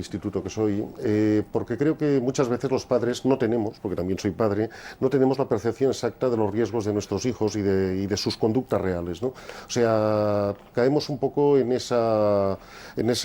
instituto que soy, porque creo que muchas veces los padres no tenemos, porque también soy padre, no tenemos la percepción exacta de los riesgos de nuestros hijos y de sus conductas reales, ¿no? O sea, caemos un poco en esa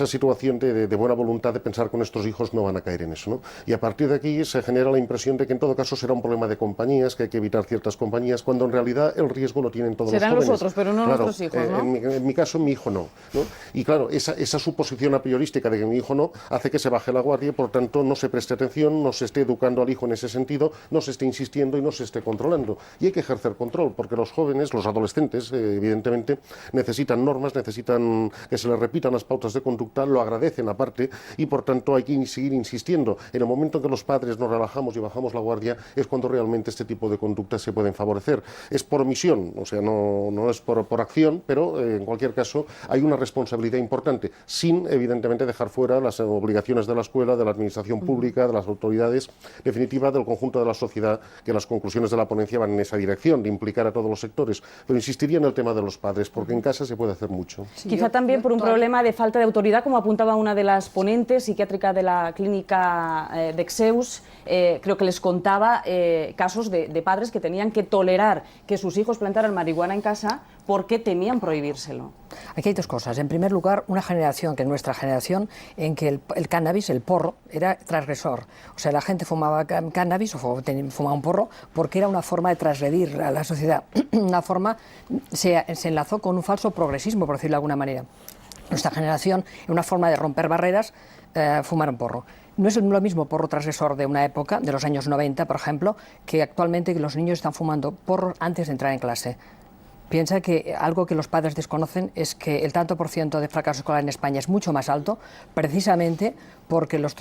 situación de buena voluntad de pensar que nuestros hijos no van a caer en eso, ¿no? Y a partir de aquí se genera la impresión de que en todo caso será un problema de compañías, que hay que evitar ciertas compañías, cuando en realidad el riesgo lo tienen todos los jóvenes. Serán los otros, pero no nuestros hijos, ¿no? En mi caso, mi hijo no, ¿no? Y claro, esa suposición a priorística de que mi hijo no hace que se baje la guardia y por tanto no se preste atención, no se esté educando al hijo en ese sentido, no se esté insistiendo y no se esté controlando. Y hay que ejercer control, porque los jóvenes, los adolescentes, evidentemente, necesitan normas, necesitan que se les repitan las pautas de conducta, lo agradecen aparte y por tanto hay que seguir insistiendo. En el momento en que los padres nos relajamos y bajamos la guardia es cuando realmente este tipo de conductas se pueden favorecer. Es por omisión, o sea, no es por acción, pero en cualquier caso hay una responsabilidad importante, sin evidentemente dejar fuera las obligaciones de la escuela, de la administración pública, de las autoridades, en definitiva del conjunto de la sociedad, que las conclusiones de la ponencia van en esa dirección, de implicar a todos los sectores. Pero insistiría en el tema de los padres, porque en casa se puede hacer mucho. Sí, quizá también por un problema de falta de autoridad, como apuntaba una de las ponentes psiquiátrica de la clínica de Exeus, creo que les contaba casos de padres que tenían que tolerar que sus hijos plantaran marihuana en casa porque temían prohibírselo. Aquí hay dos cosas. En primer lugar, una generación, que es nuestra generación, en que el cannabis, el porro, era transgresor. O sea, la gente fumaba cannabis o fumaba un porro porque era una forma de transgredir a la sociedad. Una forma, se enlazó con un falso progresismo, por decirlo de alguna manera. Nuestra generación, en una forma de romper barreras, fumaron porro. No es lo mismo porro transgresor de una época, de los años 90, por ejemplo, que actualmente los niños están fumando porro antes de entrar en clase. Piensa que algo que los padres desconocen es que el tanto por ciento de fracaso escolar en España es mucho más alto, precisamente porque los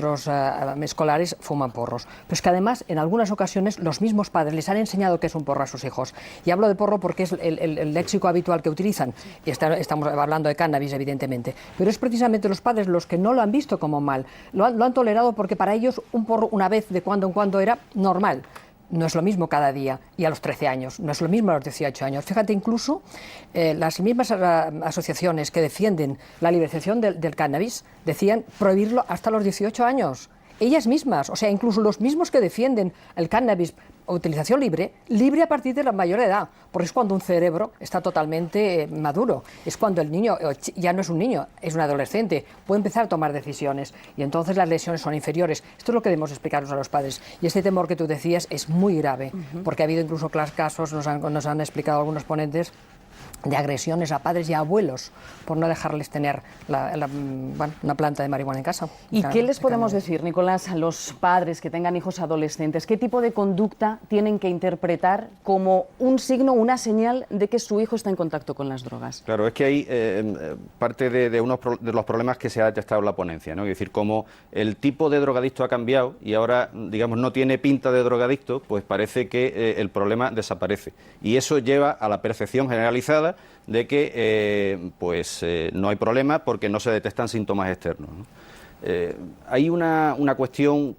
escolares fuman porros. Pero es que además, en algunas ocasiones, los mismos padres les han enseñado qué es un porro a sus hijos. Y hablo de porro porque es el léxico habitual que utilizan. Y estamos hablando de cannabis, evidentemente. Pero es precisamente los padres los que no lo han visto como mal. Lo han tolerado porque para ellos un porro una vez de cuando en cuando era normal. No es lo mismo cada día y a los 13 años, no es lo mismo a los 18 años. Fíjate, incluso las mismas asociaciones que defienden la liberalización del cannabis decían prohibirlo hasta los 18 años. Ellas mismas, o sea, incluso los mismos que defienden el cannabis o utilización libre a partir de la mayor edad, porque es cuando un cerebro está totalmente maduro, es cuando el niño ya no es un niño, es un adolescente, puede empezar a tomar decisiones y entonces las lesiones son inferiores. Esto es lo que debemos explicarnos a los padres y este temor que tú decías es muy grave, porque ha habido incluso casos, nos han explicado algunos ponentes, de agresiones a padres y a abuelos por no dejarles tener una planta de marihuana en casa. ¿Y qué les podemos decir, Nicolás, a los padres que tengan hijos adolescentes? ¿Qué tipo de conducta tienen que interpretar como un signo, una señal de que su hijo está en contacto con las drogas? Claro, es que hay parte de uno de los problemas que se ha detectado en la ponencia, ¿no? Es decir, como el tipo de drogadicto ha cambiado y ahora, digamos, no tiene pinta de drogadicto, pues parece que el problema desaparece. Y eso lleva a la percepción generalizada de que no hay problema porque no se detectan síntomas externos, ¿no? Hay una cuestión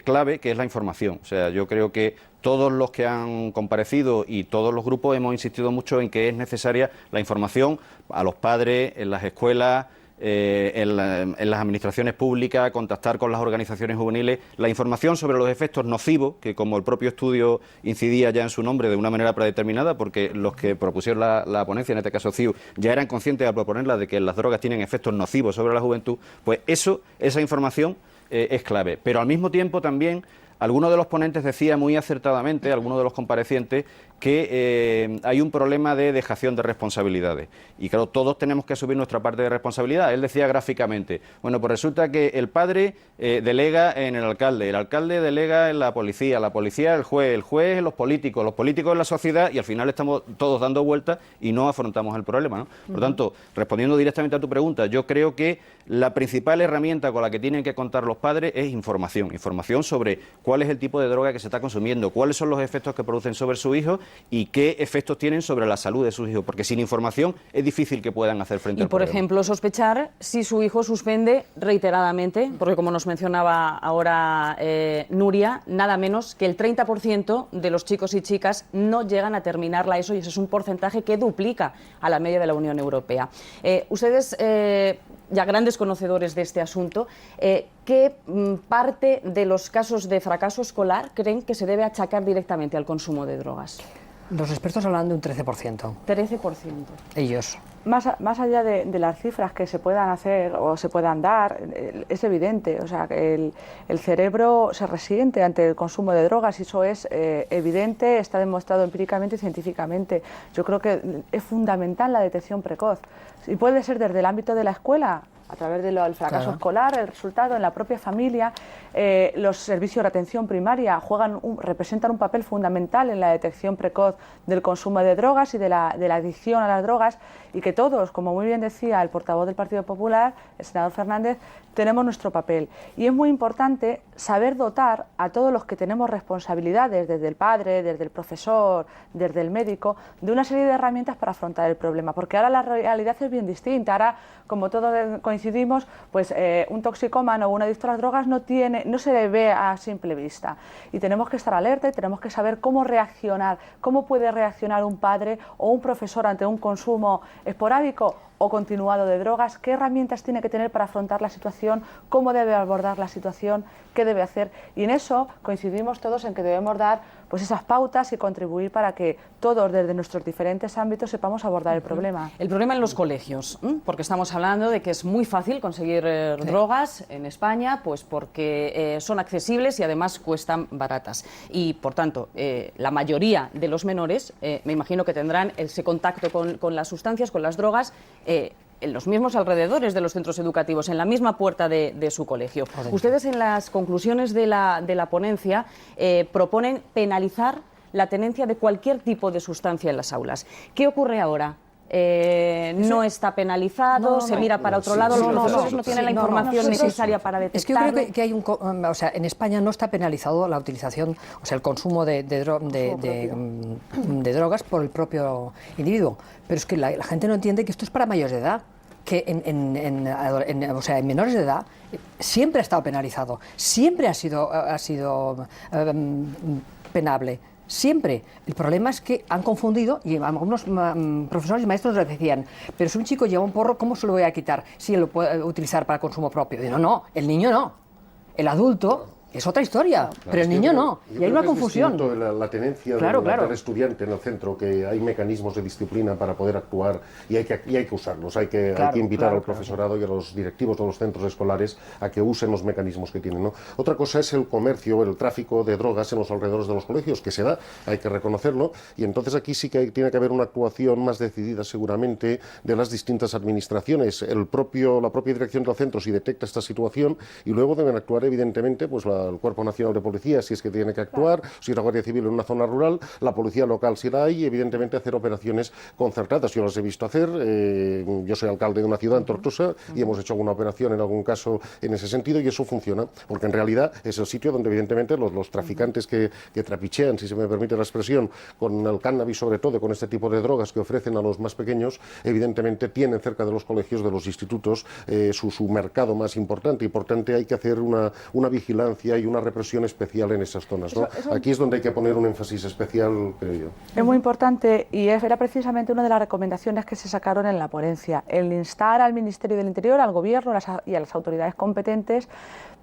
clave que es la información. O sea, yo creo que todos los que han comparecido y todos los grupos hemos insistido mucho en que es necesaria la información a los padres, en las escuelas, en las administraciones públicas, contactar con las organizaciones juveniles, la información sobre los efectos nocivos, que como el propio estudio incidía ya en su nombre de una manera predeterminada, porque los que propusieron la ponencia, en este caso CIU, ya eran conscientes al proponerla de que las drogas tienen efectos nocivos sobre la juventud, pues esa información es clave. Pero al mismo tiempo también algunos de los ponentes decía muy acertadamente, algunos de los comparecientes, que hay un problema de dejación de responsabilidades. Y claro, todos tenemos que asumir nuestra parte de responsabilidad. Él decía gráficamente, bueno, pues resulta que el padre delega en el alcalde delega en la policía el juez en los políticos en la sociedad y al final estamos todos dando vueltas y no afrontamos el problema, ¿no? Por tanto, respondiendo directamente a tu pregunta, yo creo que la principal herramienta con la que tienen que contar los padres es información sobre cuál es el tipo de droga que se está consumiendo, cuáles son los efectos que producen sobre su hijo y qué efectos tienen sobre la salud de sus hijos, porque sin información es difícil que puedan hacer frente al problema. Y, por ejemplo, sospechar si su hijo suspende reiteradamente, porque como nos mencionaba ahora Nuria, nada menos que el 30% de los chicos y chicas no llegan a terminar la ESO y ese es un porcentaje que duplica a la media de la Unión Europea. Ustedes ya grandes conocedores de este asunto, ¿qué parte de los casos de fracaso escolar creen que se debe achacar directamente al consumo de drogas? Los expertos hablan de un 13%. 13%. Ellos. Más allá de las cifras que se puedan hacer o se puedan dar, es evidente, o sea, que el cerebro se resiente ante el consumo de drogas y eso es evidente, está demostrado empíricamente y científicamente. Yo creo que es fundamental la detección precoz y puede ser desde el ámbito de la escuela, a través del fracaso escolar, el resultado en la propia familia. Los servicios de atención primaria representan un papel fundamental en la detección precoz del consumo de drogas y de la adicción a las drogas, y que todos, como muy bien decía el portavoz del Partido Popular, el senador Fernández, tenemos nuestro papel. Y es muy importante saber dotar a todos los que tenemos responsabilidades, desde el padre, desde el profesor, desde el médico, de una serie de herramientas para afrontar el problema, porque ahora la realidad es bien distinta. Ahora, como todos coincidimos, pues un toxicómano o un adicto a las drogas no se le ve a simple vista, y tenemos que estar alerta y tenemos que saber cómo reaccionar, cómo puede reaccionar un padre o un profesor ante un consumo esporádico o continuado de drogas, qué herramientas tiene que tener para afrontar la situación, cómo debe abordar la situación, qué debe hacer, y en eso coincidimos todos en que debemos dar pues esas pautas y contribuir para que todos desde nuestros diferentes ámbitos sepamos abordar el problema. El problema en los colegios, porque estamos hablando de que es muy fácil conseguir drogas en España, pues porque son accesibles y además cuestan baratas. Y por tanto, la mayoría de los menores, me imagino que tendrán ese contacto con las sustancias, con las drogas, en los mismos alrededores de los centros educativos, en la misma puerta de su colegio. Ustedes en las conclusiones de la ponencia proponen penalizar la tenencia de cualquier tipo de sustancia en las aulas. ¿Qué ocurre ahora? No está penalizado, se mira para otro lado, los profesores no tienen la información necesaria para detectarlo. Es que yo creo que hay o sea, en España no está penalizado la utilización, o sea, el consumo de drogas por el propio individuo, pero es que la gente no entiende que esto es para mayores de edad, que o sea, en menores de edad siempre ha estado penalizado, siempre ha sido penable. Siempre. El problema es que han confundido, y algunos profesores y maestros nos decían, pero si un chico lleva un porro, ¿cómo se lo voy a quitar si él lo puede utilizar para consumo propio? Y no, el niño no. El adulto es otra historia, pero el niño no. Y hay una confusión. La tenencia del estudiante en el centro, que hay mecanismos de disciplina para poder actuar y hay que usarlos. Hay que invitar al profesorado y a los directivos de los centros escolares a que usen los mecanismos que tienen, ¿no? Otra cosa es el comercio, el tráfico de drogas en los alrededores de los colegios, que se da, hay que reconocerlo, y entonces aquí sí que tiene que haber una actuación más decidida seguramente de las distintas administraciones. La propia dirección del centro, si detecta esta situación, y luego deben actuar evidentemente pues el Cuerpo Nacional de Policía, si es que tiene que actuar, si es la Guardia Civil en una zona rural, la Policía Local si la hay, y evidentemente hacer operaciones concertadas. Yo las he visto hacer, yo soy alcalde de una ciudad, en Tortosa, y hemos hecho alguna operación en algún caso en ese sentido, y eso funciona, porque en realidad es el sitio donde evidentemente los traficantes que trapichean, si se me permite la expresión, con el cannabis sobre todo, con este tipo de drogas que ofrecen a los más pequeños, evidentemente tienen cerca de los colegios, de los institutos, su mercado más importante, y por tanto hay que hacer una vigilancia y una represión especial en esas zonas, ¿no? Aquí es donde hay que poner un énfasis especial, creo yo. Es muy importante, y era precisamente una de las recomendaciones que se sacaron en la ponencia, el instar al Ministerio del Interior, al Gobierno y a las autoridades competentes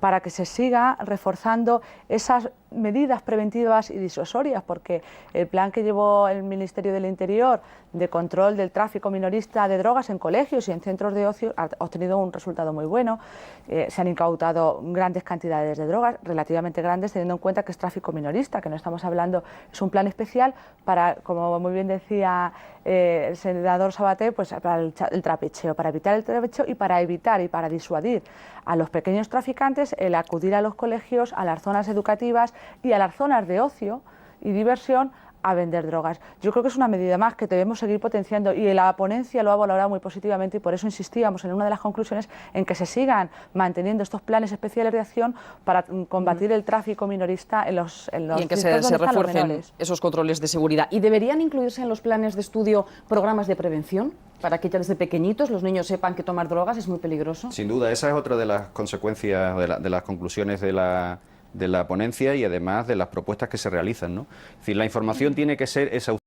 para que se siga reforzando esas medidas preventivas y disuasorias, porque el plan que llevó el Ministerio del Interior de control del tráfico minorista de drogas en colegios y en centros de ocio ha obtenido un resultado muy bueno. Se han incautado grandes cantidades de drogas, relativamente grandes, teniendo en cuenta que es tráfico minorista, que no estamos hablando, es un plan especial para, como muy bien decía el senador Sabaté, pues para el trapicheo, para evitar el trapicheo y para disuadir a los pequeños traficantes el acudir a los colegios, a las zonas educativas y a las zonas de ocio y diversión a vender drogas. Yo creo que es una medida más que debemos seguir potenciando, y la ponencia lo ha valorado muy positivamente, y por eso insistíamos en una de las conclusiones en que se sigan manteniendo estos planes especiales de acción para combatir el tráfico minorista en los y en que se refuercen esos controles de seguridad. ¿Y deberían incluirse en los planes de estudio programas de prevención para que ya desde pequeñitos los niños sepan que tomar drogas es muy peligroso? Sin duda, esa es otra de las consecuencias de las conclusiones de la ponencia, y además de las propuestas que se realizan, ¿no? Es decir, la información tiene que ser exhaustiva.